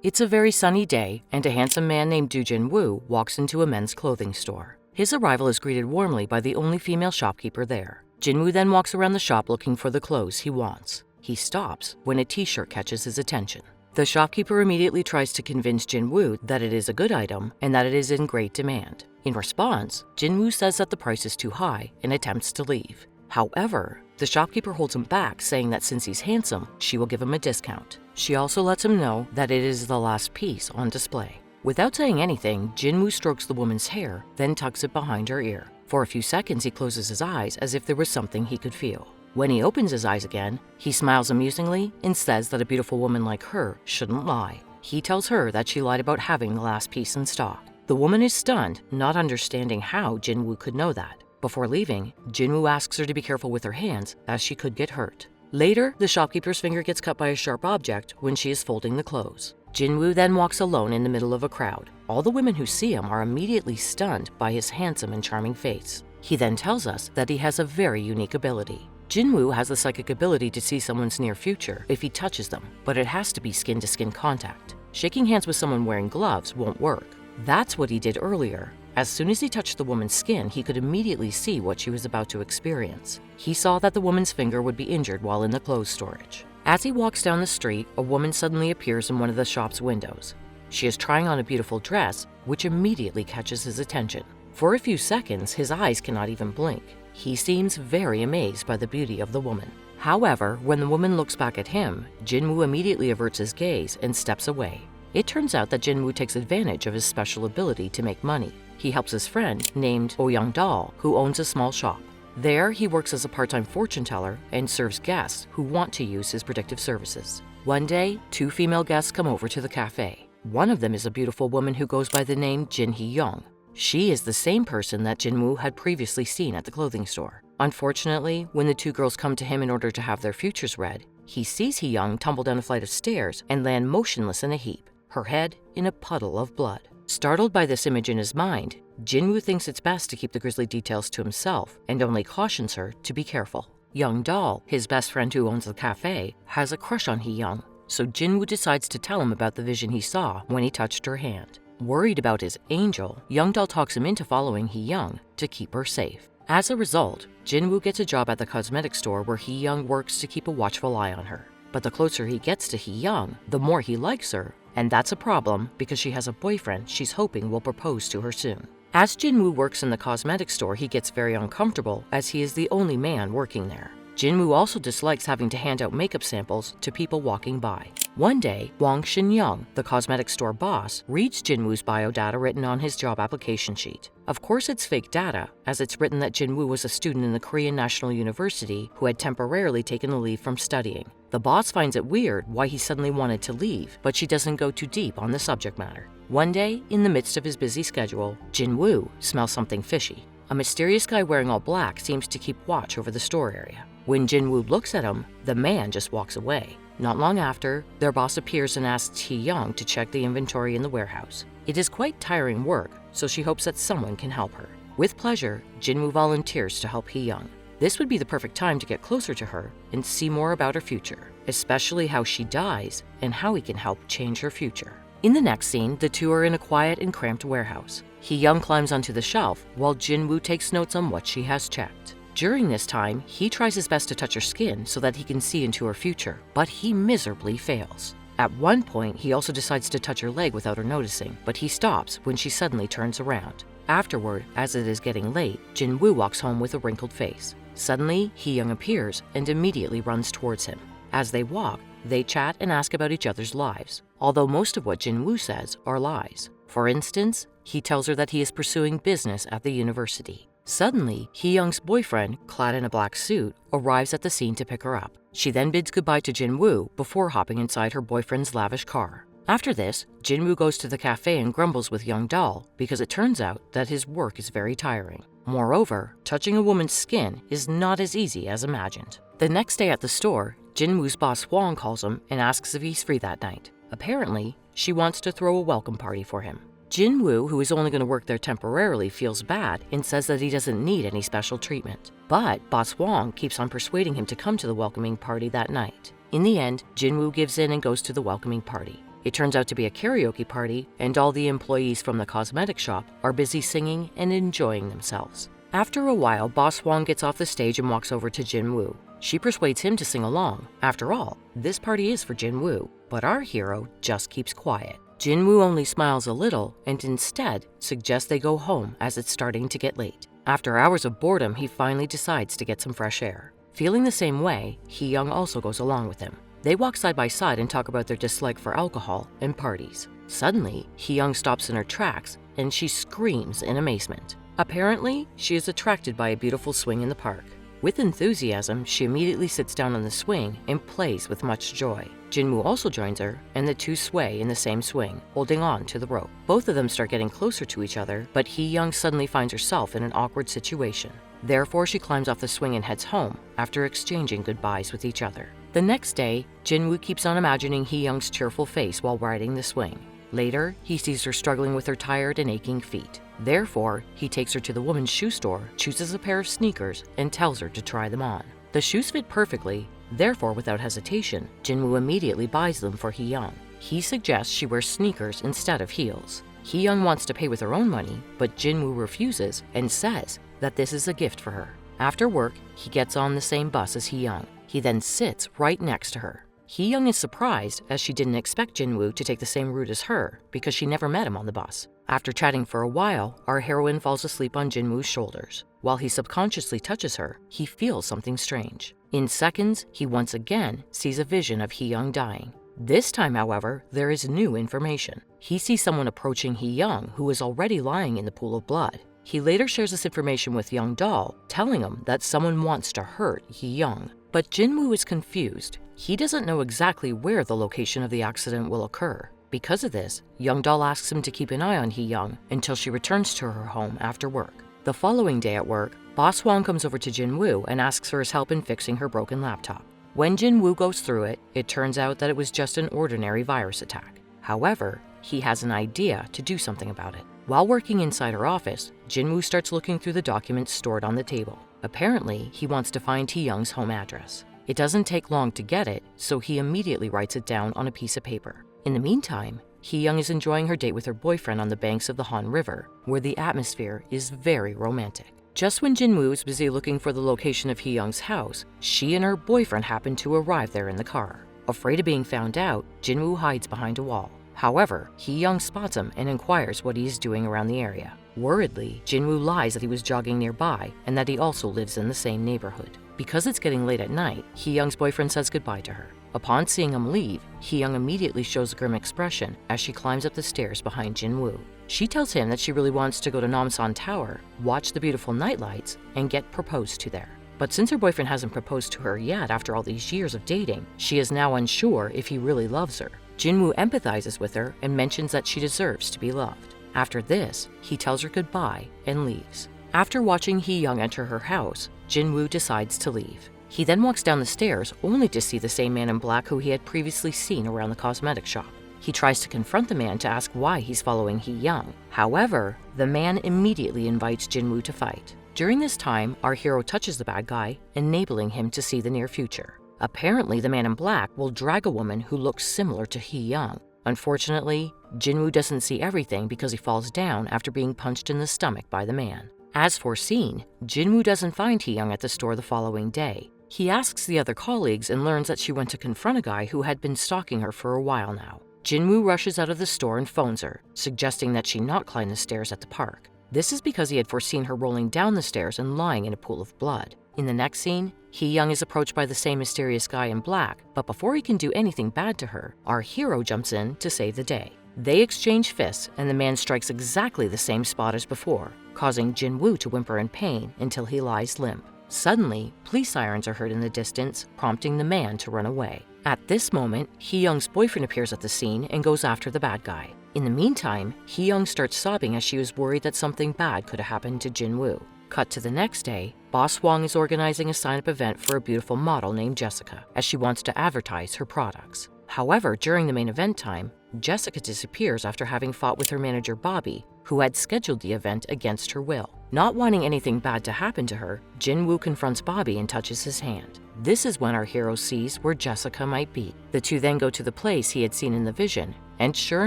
It's a very sunny day, and a handsome man named Jin-woo walks into a men's clothing store. His arrival is greeted warmly by the only female shopkeeper there. Jin-woo then walks around the shop looking for the clothes he wants. He stops when a t-shirt catches his attention. The shopkeeper immediately tries to convince Jin-woo that it is a good item and that it is in great demand. In response, Jin-woo says that the price is too high and attempts to leave. However, the shopkeeper holds him back, saying that since he's handsome, she will give him a discount. She also lets him know that it is the last piece on display. Without saying anything, Jin-woo strokes the woman's hair, then tucks it behind her ear. For a few seconds, he closes his eyes as if there was something he could feel. When he opens his eyes again, he smiles amusingly and says that a beautiful woman like her shouldn't lie. He tells her that she lied about having the last piece in stock. The woman is stunned, not understanding how Jin-woo could know that. Before leaving, Jin-woo asks her to be careful with her hands, as she could get hurt. Later, the shopkeeper's finger gets cut by a sharp object when she is folding the clothes. Jin-woo then walks alone in the middle of a crowd. All the women who see him are immediately stunned by his handsome and charming face. He then tells us that he has a very unique ability. Jin-woo has the psychic ability to see someone's near future if he touches them, but it has to be skin-to-skin contact. Shaking hands with someone wearing gloves won't work. That's what he did earlier. As soon as he touched the woman's skin, he could immediately see what she was about to experience. He saw that the woman's finger would be injured while in the clothes storage. As he walks down the street, a woman suddenly appears in one of the shop's windows. She is trying on a beautiful dress, which immediately catches his attention. For a few seconds, his eyes cannot even blink. He seems very amazed by the beauty of the woman. However, when the woman looks back at him, Jin-woo immediately averts his gaze and steps away. It turns out that Jin-woo takes advantage of his special ability to make money. He helps his friend named Hee-young, who owns a small shop. There, he works as a part-time fortune teller and serves guests who want to use his predictive services. One day, two female guests come over to the cafe. One of them is a beautiful woman who goes by the name Hee-young. She is the same person that Jin-woo had previously seen at the clothing store. Unfortunately, when the two girls come to him in order to have their futures read, he sees Hee-young tumble down a flight of stairs and land motionless in a heap, her head in a puddle of blood. Startled by this image in his mind, Jin-woo thinks it's best to keep the grisly details to himself and only cautions her to be careful. Young-dal, his best friend who owns the cafe, has a crush on Hee-young, so Jin-woo decides to tell him about the vision he saw when he touched her hand. Worried about his angel, Young-dal talks him into following Hee-young to keep her safe. As a result, Jin-woo gets a job at the cosmetic store where Hee-young works to keep a watchful eye on her. But the closer he gets to Hee-young, the more he likes her, and that's a problem because she has a boyfriend she's hoping will propose to her soon. As Jin-woo works in the cosmetic store, he gets very uncomfortable as he is the only man working there. Jin-woo also dislikes having to hand out makeup samples to people walking by. One day, Hwang Shin-young, the cosmetic store boss, reads Jin-woo's biodata written on his job application sheet. Of course it's fake data, as it's written that Jin-woo was a student in the Korean National University who had temporarily taken a leave from studying. The boss finds it weird why he suddenly wanted to leave, but she doesn't go too deep on the subject matter. One day, in the midst of his busy schedule, Jin-woo smells something fishy. A mysterious guy wearing all black seems to keep watch over the store area. When Jin-woo looks at him, the man just walks away. Not long after, their boss appears and asks Hee-young to check the inventory in the warehouse. It is quite tiring work, so she hopes that someone can help her. With pleasure, Jin-woo volunteers to help Hee-young. This would be the perfect time to get closer to her and see more about her future, especially how she dies and how he can help change her future. In the next scene, the two are in a quiet and cramped warehouse. Hee-young climbs onto the shelf while Jin-woo takes notes on what she has checked. During this time, he tries his best to touch her skin so that he can see into her future, but he miserably fails. At one point, he also decides to touch her leg without her noticing, but he stops when she suddenly turns around. Afterward, as it is getting late, Jin-woo walks home with a wrinkled face. Suddenly, Hee-young appears and immediately runs towards him. As they walk, they chat and ask about each other's lives, although most of what Jin-woo says are lies. For instance, he tells her that he is pursuing business at the university. Suddenly, Hee-young's boyfriend, clad in a black suit, arrives at the scene to pick her up. She then bids goodbye to Jin-woo before hopping inside her boyfriend's lavish car. After this, Jin-woo goes to the cafe and grumbles with Young-dal because it turns out that his work is very tiring. Moreover, touching a woman's skin is not as easy as imagined. The next day at the store, Jin-woo's boss Hwang calls him and asks if he's free that night. Apparently, she wants to throw a welcome party for him. Jin-woo, who is only going to work there temporarily, feels bad and says that he doesn't need any special treatment. But boss Hwang keeps on persuading him to come to the welcoming party that night. In the end, Jin-woo gives in and goes to the welcoming party. It turns out to be a karaoke party, and all the employees from the cosmetic shop are busy singing and enjoying themselves. After a while, Boss Hwang gets off the stage and walks over to Jin-woo. She persuades him to sing along. After all, this party is for Jin-woo, but our hero just keeps quiet. Jin-woo only smiles a little and instead suggests they go home as it's starting to get late. After hours of boredom, he finally decides to get some fresh air. Feeling the same way, Hee-young also goes along with him. They walk side by side and talk about their dislike for alcohol and parties. Suddenly, Hee-young stops in her tracks and she screams in amazement. Apparently, she is attracted by a beautiful swing in the park. With enthusiasm, she immediately sits down on the swing and plays with much joy. Jin-woo also joins her, and the two sway in the same swing, holding on to the rope. Both of them start getting closer to each other, but Hee-young suddenly finds herself in an awkward situation. Therefore, she climbs off the swing and heads home after exchanging goodbyes with each other. The next day, Jin-woo keeps on imagining Hee-young's cheerful face while riding the swing. Later, he sees her struggling with her tired and aching feet. Therefore, he takes her to the woman's shoe store, chooses a pair of sneakers, and tells her to try them on. The shoes fit perfectly, therefore without hesitation, Jin-woo immediately buys them for Hee-young. He suggests she wears sneakers instead of heels. Hee-young wants to pay with her own money, but Jin-woo refuses and says that this is a gift for her. After work, he gets on the same bus as Hee-young. He then sits right next to her. Hee-young is surprised as she didn't expect Jin-woo to take the same route as her because she never met him on the bus. After chatting for a while, our heroine falls asleep on Jin-woo's shoulders. While he subconsciously touches her, he feels something strange. In seconds, he once again sees a vision of Hee-young dying. This time, however, there is new information. He sees someone approaching Hee-young who is already lying in the pool of blood. He later shares this information with Young Doll, telling him that someone wants to hurt Hee-young. But Jin-woo is confused. He doesn't know exactly where the location of the accident will occur. Because of this, Young Doll asks him to keep an eye on Hee-young until she returns to her home after work. The following day at work, Boss Hwang comes over to Jin-woo and asks for his help in fixing her broken laptop. When Jin-woo goes through it, it turns out that it was just an ordinary virus attack. However, he has an idea to do something about it. While working inside her office, Jin-woo starts looking through the documents stored on the table. Apparently, he wants to find Hee-young's home address. It doesn't take long to get it, so he immediately writes it down on a piece of paper. In the meantime, Hee-young is enjoying her date with her boyfriend on the banks of the Han River, where the atmosphere is very romantic. Just when Jin-woo is busy looking for the location of Hee-young's house, she and her boyfriend happen to arrive there in the car. Afraid of being found out, Jin-woo hides behind a wall. However, Hee-young spots him and inquires what he is doing around the area. Worriedly, Jin-woo lies that he was jogging nearby and that he also lives in the same neighborhood. Because it's getting late at night, Hee-young's boyfriend says goodbye to her. Upon seeing him leave, Hee-young immediately shows a grim expression as she climbs up the stairs behind Jin-woo. She tells him that she really wants to go to Namsan Tower, watch the beautiful nightlights, and get proposed to there. But since her boyfriend hasn't proposed to her yet after all these years of dating, she is now unsure if he really loves her. Jin-woo empathizes with her and mentions that she deserves to be loved. After this, he tells her goodbye and leaves. After watching Hee-young enter her house, Jin-woo decides to leave. He then walks down the stairs only to see the same man in black who he had previously seen around the cosmetic shop. He tries to confront the man to ask why he's following Hee-young. However, the man immediately invites Jin-woo to fight. During this time, our hero touches the bad guy, enabling him to see the near future. Apparently, the man in black will drag a woman who looks similar to Hee-young. Unfortunately, Jin-woo doesn't see everything because he falls down after being punched in the stomach by the man. As foreseen, Jin-woo doesn't find Hee-young at the store the following day. He asks the other colleagues and learns that she went to confront a guy who had been stalking her for a while now. Jin-woo rushes out of the store and phones her, suggesting that she not climb the stairs at the park. This is because he had foreseen her rolling down the stairs and lying in a pool of blood. In the next scene, Hee-young is approached by the same mysterious guy in black, but before he can do anything bad to her, our hero jumps in to save the day. They exchange fists, and the man strikes exactly the same spot as before, causing Jin-woo to whimper in pain until he lies limp. Suddenly, police sirens are heard in the distance, prompting the man to run away. At this moment, Hee-young's boyfriend appears at the scene and goes after the bad guy. In the meantime, Hee-young starts sobbing as she was worried that something bad could have happened to Jin-woo. Cut to the next day, Boss Hwang is organizing a sign-up event for a beautiful model named Jessica, as she wants to advertise her products. However, during the main event time, Jessica disappears after having fought with her manager Bobby, who had scheduled the event against her will. Not wanting anything bad to happen to her, Jin-woo confronts Bobby and touches his hand. This is when our hero sees where Jessica might be. The two then go to the place he had seen in the vision, and sure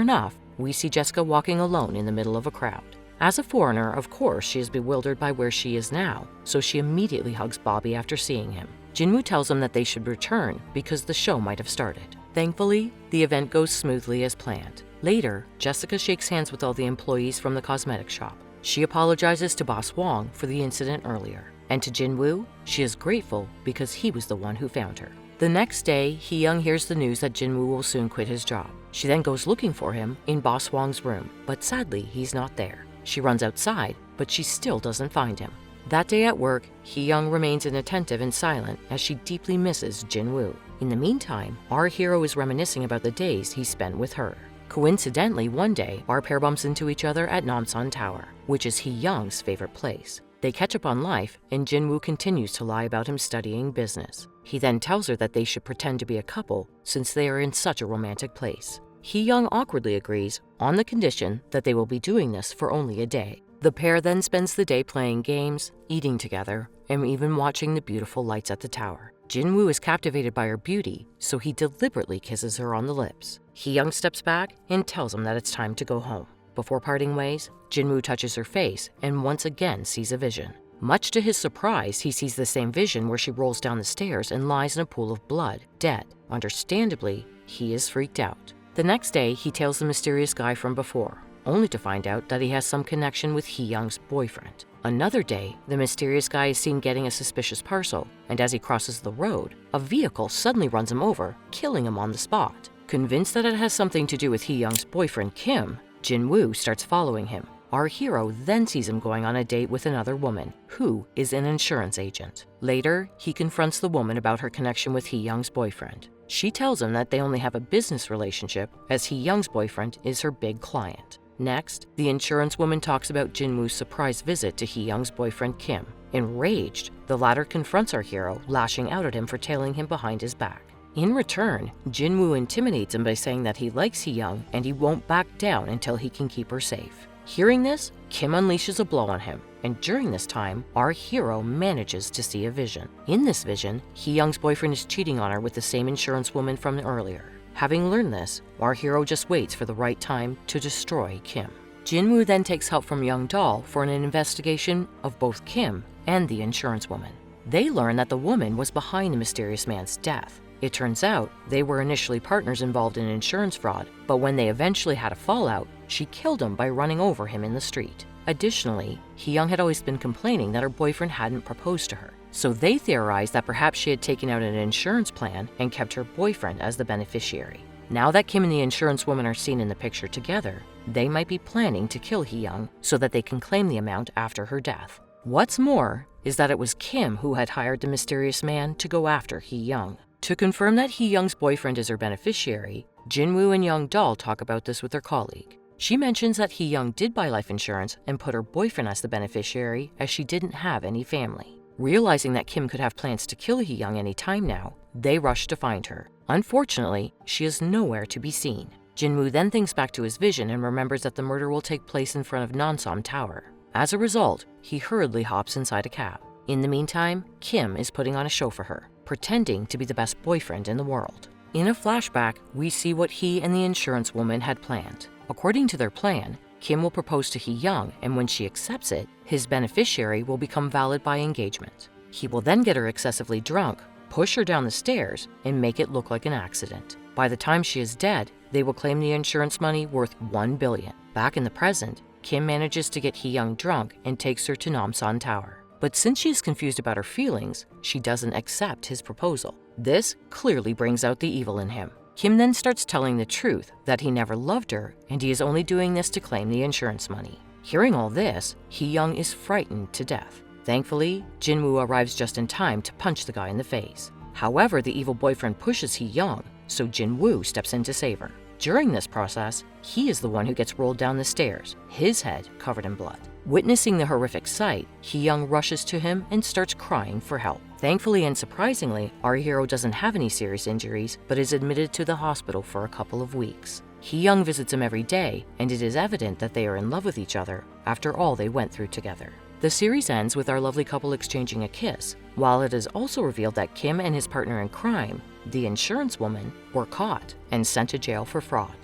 enough, we see Jessica walking alone in the middle of a crowd. As a foreigner, of course, she is bewildered by where she is now, so she immediately hugs Bobby after seeing him. Jin-woo tells him that they should return because the show might have started. Thankfully, the event goes smoothly as planned. Later, Jessica shakes hands with all the employees from the cosmetic shop. She apologizes to Boss Wong for the incident earlier. And to Jin-woo, she is grateful because he was the one who found her. The next day, Hee-young hears the news that Jin-woo will soon quit his job. She then goes looking for him in Boss Wong's room, but sadly, he's not there. She runs outside, but she still doesn't find him. That day at work, Hee-young remains inattentive and silent as she deeply misses Jin-woo. In the meantime, our hero is reminiscing about the days he spent with her. Coincidentally, one day, our pair bumps into each other at Namsan Tower, which is Hee-young's favorite place. They catch up on life, and Jin-woo continues to lie about him studying business. He then tells her that they should pretend to be a couple since they are in such a romantic place. Hee-young awkwardly agrees on the condition that they will be doing this for only a day. The pair then spends the day playing games, eating together, and even watching the beautiful lights at the tower. Jin-woo is captivated by her beauty, so he deliberately kisses her on the lips. Hee-young steps back and tells him that it's time to go home. Before parting ways, Jin-woo touches her face and once again sees a vision. Much to his surprise, he sees the same vision where she rolls down the stairs and lies in a pool of blood, dead. Understandably, he is freaked out. The next day, he tells the mysterious guy from before, only to find out that he has some connection with Hee-young's boyfriend. Another day, the mysterious guy is seen getting a suspicious parcel, and as he crosses the road, a vehicle suddenly runs him over, killing him on the spot. Convinced that it has something to do with Hee-young's boyfriend Kim, Jin-woo starts following him. Our hero then sees him going on a date with another woman, who is an insurance agent. Later, he confronts the woman about her connection with Hee-young's boyfriend. She tells him that they only have a business relationship, as Hee-young's boyfriend is her big client. Next, the insurance woman talks about Jin-woo's surprise visit to Hee-young's boyfriend Kim. Enraged, the latter confronts our hero, lashing out at him for tailing him behind his back. In return, Jin-woo intimidates him by saying that he likes Hee-young and he won't back down until he can keep her safe. Hearing this, Kim unleashes a blow on him, and during this time, our hero manages to see a vision. In this vision, Hee-young's boyfriend is cheating on her with the same insurance woman from earlier. Having learned this, our hero just waits for the right time to destroy Kim. Jin-woo then takes help from Young Doll for an investigation of both Kim and the insurance woman. They learn that the woman was behind the mysterious man's death. It turns out they were initially partners involved in insurance fraud, but when they eventually had a fallout, she killed him by running over him in the street. Additionally, Hee-young had always been complaining that her boyfriend hadn't proposed to her, so they theorized that perhaps she had taken out an insurance plan and kept her boyfriend as the beneficiary. Now that Kim and the insurance woman are seen in the picture together, they might be planning to kill Hee-young so that they can claim the amount after her death. What's more is that it was Kim who had hired the mysterious man to go after Hee-young. To confirm that Hee-young's boyfriend is her beneficiary, Jin-woo and Young Doll talk about this with their colleague. She mentions that Hee-young did buy life insurance and put her boyfriend as the beneficiary as she didn't have any family. Realizing that Kim could have plans to kill Hee-young any time now, they rush to find her. Unfortunately, she is nowhere to be seen. Jin-woo then thinks back to his vision and remembers that the murder will take place in front of Namsan Tower. As a result, he hurriedly hops inside a cab. In the meantime, Kim is putting on a show for her, pretending to be the best boyfriend in the world. In a flashback, we see what he and the insurance woman had planned. According to their plan, Kim will propose to Hee-young, and when she accepts it, his beneficiary will become valid by engagement. He will then get her excessively drunk, push her down the stairs, and make it look like an accident. By the time she is dead, they will claim the insurance money worth $1 billion. Back in the present, Kim manages to get Hee-young drunk and takes her to Namsan Tower. But since she is confused about her feelings, she doesn't accept his proposal. This clearly brings out the evil in him. Kim then starts telling the truth that he never loved her and he is only doing this to claim the insurance money. Hearing all this, Hee-young is frightened to death. Thankfully, Jin-woo arrives just in time to punch the guy in the face. However, the evil boyfriend pushes Hee-young, so Jin-woo steps in to save her. During this process, he is the one who gets rolled down the stairs, his head covered in blood. Witnessing the horrific sight, Hee-young rushes to him and starts crying for help. Thankfully and surprisingly, our hero doesn't have any serious injuries, but is admitted to the hospital for a couple of weeks. Hee-young visits him every day, and it is evident that they are in love with each other after all they went through together. The series ends with our lovely couple exchanging a kiss, while it is also revealed that Kim and his partner in crime, the insurance woman, were caught and sent to jail for fraud.